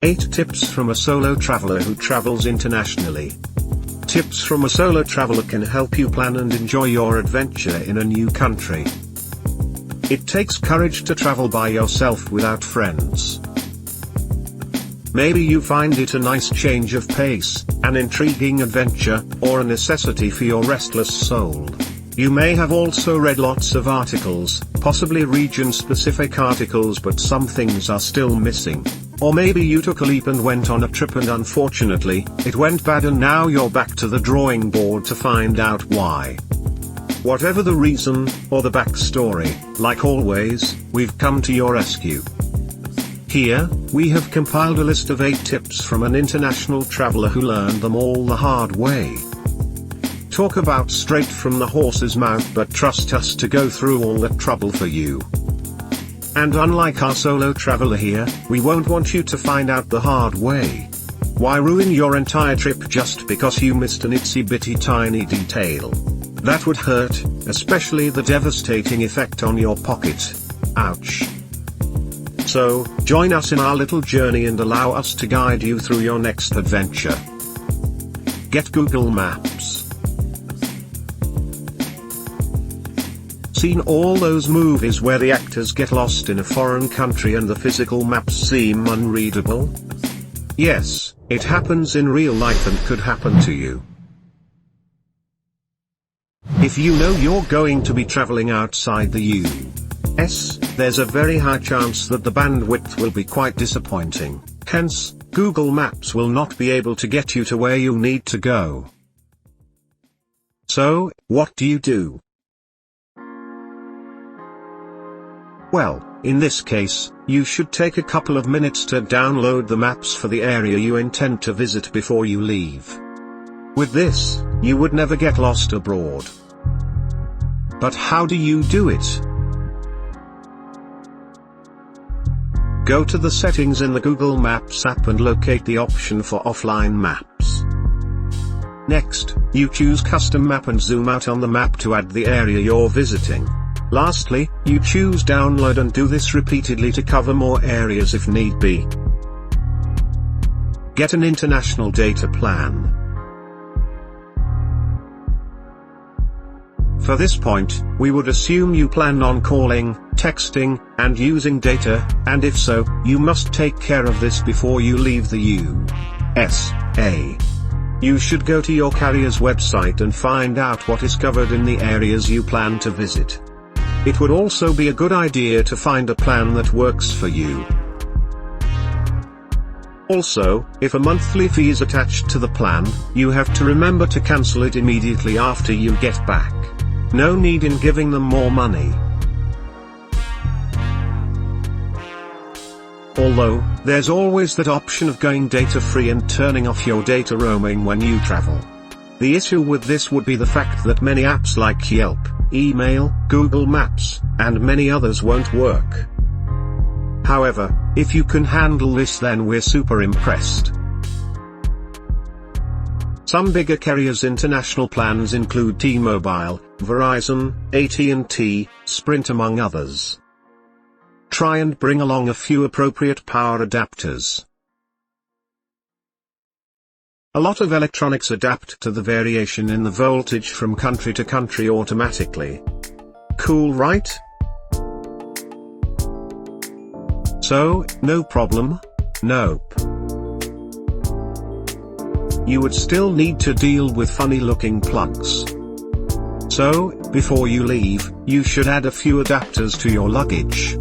8 tips from a solo traveler who travels internationally. Tips from a solo traveler can help you plan and enjoy your adventure in a new country. It takes courage to travel by yourself without friends. Maybe you find it a nice change of pace, an intriguing adventure, or a necessity for your restless soul. You may have also read lots of articles, possibly region-specific articles, but some things are still missing. Or maybe you took a leap and went on a trip and unfortunately, it went bad and now you're back to the drawing board to find out why. Whatever the reason, or the backstory, like always, we've come to your rescue. Here, we have compiled a list of 8 tips from an international traveler who learned them all the hard way. Talk about straight from the horse's mouth, but trust us to go through all that trouble for you. And unlike our solo traveler here, we won't want you to find out the hard way. Why ruin your entire trip just because you missed an itsy-bitty tiny detail? That would hurt, especially the devastating effect on your pocket. Ouch. So, join us in our little journey and allow us to guide you through your next adventure. Get Google Maps. Seen all those movies where the actors get lost in a foreign country and the physical maps seem unreadable? Yes, it happens in real life and could happen to you. If you know you're going to be traveling outside the US, there's a very high chance that the bandwidth will be quite disappointing. Hence, Google Maps will not be able to get you to where you need to go. So, what do? Well, in this case, you should take a couple of minutes to download the maps for the area you intend to visit before you leave. With this, you would never get lost abroad. But how do you do it? Go to the settings in the Google Maps app and locate the option for offline maps. Next, you choose Custom Map and zoom out on the map to add the area you're visiting. Lastly, you choose Download and do this repeatedly to cover more areas if need be. Get an international data plan. For this point, we would assume you plan on calling, texting, and using data, and if so, you must take care of this before you leave the USA. You should go to your carrier's website and find out what is covered in the areas you plan to visit. It would also be a good idea to find a plan that works for you. Also, if a monthly fee is attached to the plan, you have to remember to cancel it immediately after you get back. No need in giving them more money. Although, there's always that option of going data-free and turning off your data roaming when you travel. The issue with this would be the fact that many apps like Yelp, email, Google Maps, and many others won't work. However, if you can handle this, then we're super impressed. Some bigger carriers' international plans include T-Mobile, Verizon, AT&T, Sprint among others. Try and bring along a few appropriate power adapters. A lot of electronics adapt to the variation in the voltage from country to country automatically. Cool, right? So, no problem? Nope. You would still need to deal with funny-looking plugs. So, before you leave, you should add a few adapters to your luggage.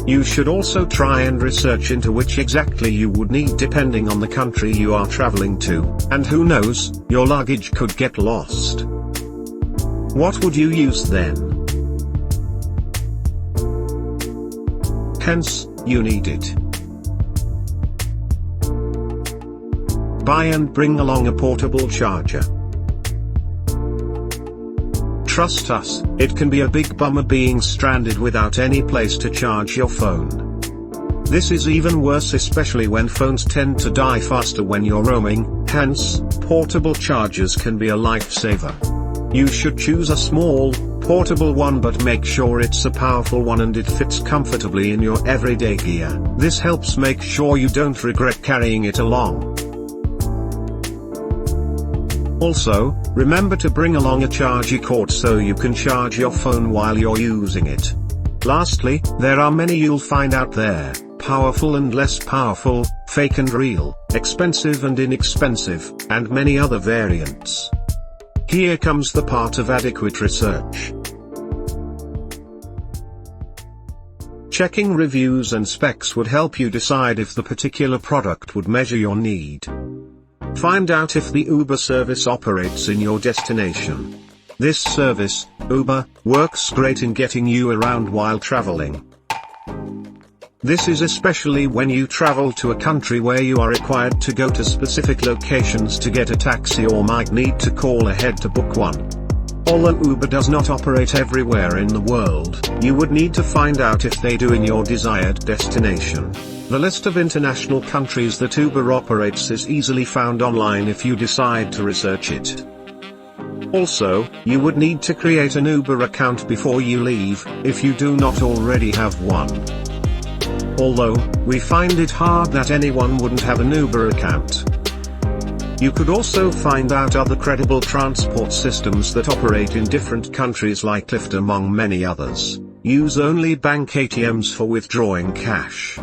You should also try and research into which exactly you would need depending on the country you are traveling to, and who knows, your luggage could get lost. What would you use then? Hence, you need it. Buy and bring along a portable charger. Trust us, it can be a big bummer being stranded without any place to charge your phone. This is even worse, especially when phones tend to die faster when you're roaming, hence, portable chargers can be a lifesaver. You should choose a small, portable one, but make sure it's a powerful one and it fits comfortably in your everyday gear. This helps make sure you don't regret carrying it along. Also, remember to bring along a charger cord so you can charge your phone while you're using it. Lastly, there are many you'll find out there, powerful and less powerful, fake and real, expensive and inexpensive, and many other variants. Here comes the part of adequate research. Checking reviews and specs would help you decide if the particular product would measure your need. Find out if the Uber service operates in your destination. This service, Uber, works great in getting you around while traveling. This is especially when you travel to a country where you are required to go to specific locations to get a taxi or might need to call ahead to book one. Although Uber does not operate everywhere in the world, you would need to find out if they do in your desired destination. The list of international countries that Uber operates is easily found online if you decide to research it. Also, you would need to create an Uber account before you leave, if you do not already have one. Although, we find it hard that anyone wouldn't have an Uber account. You could also find out other credible transport systems that operate in different countries like Lyft among many others. Use only bank ATMs for withdrawing cash.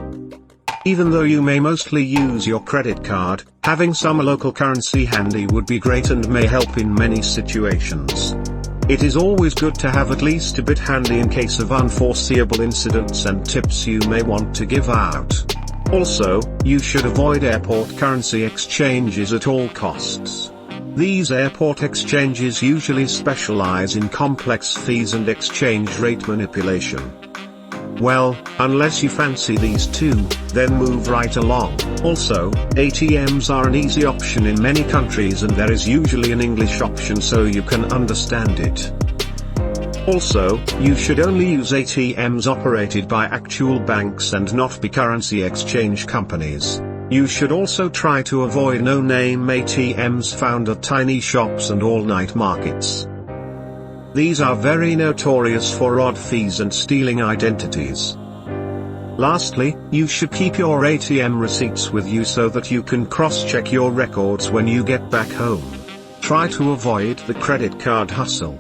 Even though you may mostly use your credit card, having some local currency handy would be great and may help in many situations. It is always good to have at least a bit handy in case of unforeseeable incidents and tips you may want to give out. Also, you should avoid airport currency exchanges at all costs. These airport exchanges usually specialize in complex fees and exchange rate manipulation. Well, unless you fancy these two, then move right along. Also, ATMs are an easy option in many countries and there is usually an English option so you can understand it. Also, you should only use ATMs operated by actual banks and not by currency exchange companies. You should also try to avoid no-name ATMs found at tiny shops and all-night markets. These are very notorious for odd fees and stealing identities. Lastly, you should keep your ATM receipts with you so that you can cross-check your records when you get back home. Try to avoid the credit card hustle.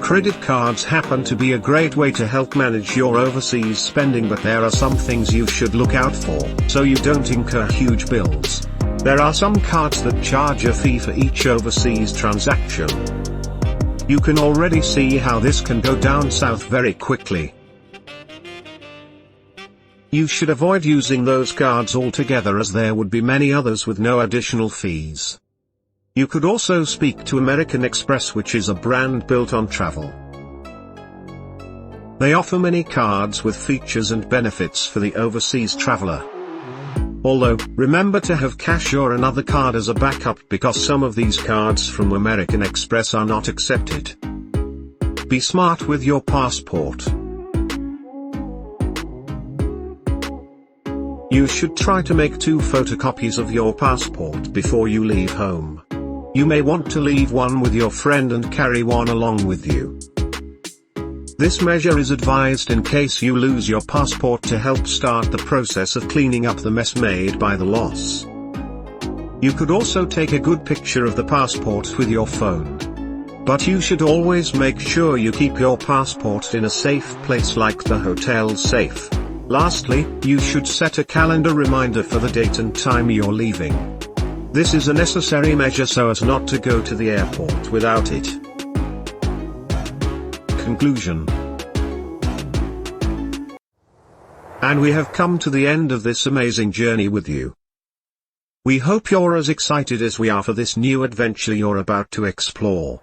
Credit cards happen to be a great way to help manage your overseas spending, but there are some things you should look out for, so you don't incur huge bills. There are some cards that charge a fee for each overseas transaction. You can already see how this can go down south very quickly. You should avoid using those cards altogether, as there would be many others with no additional fees. You could also speak to American Express, which is a brand built on travel. They offer many cards with features and benefits for the overseas traveler. Although, remember to have cash or another card as a backup, because some of these cards from American Express are not accepted. Be smart with your passport. You should try to make 2 photocopies of your passport before you leave home. You may want to leave one with your friend and carry one along with you. This measure is advised in case you lose your passport, to help start the process of cleaning up the mess made by the loss. You could also take a good picture of the passport with your phone. But you should always make sure you keep your passport in a safe place like the hotel safe. Lastly, you should set a calendar reminder for the date and time you're leaving. This is a necessary measure so as not to go to the airport without it. Conclusion. And we have come to the end of this amazing journey with you. We hope you're as excited as we are for this new adventure you're about to explore.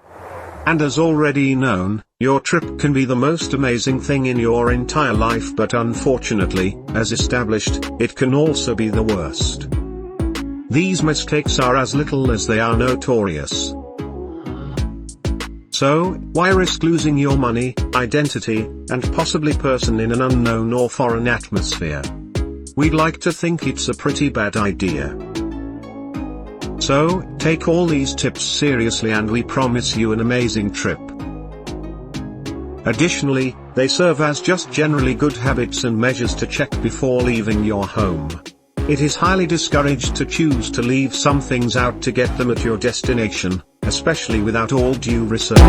And as already known, your trip can be the most amazing thing in your entire life, but unfortunately, as established, it can also be the worst. These mistakes are as little as they are notorious. So, why risk losing your money, identity, and possibly person in an unknown or foreign atmosphere? We'd like to think it's a pretty bad idea. So, take all these tips seriously and we promise you an amazing trip. Additionally, they serve as just generally good habits and measures to check before leaving your home. It is highly discouraged to choose to leave some things out to get them at your destination, especially without all due research.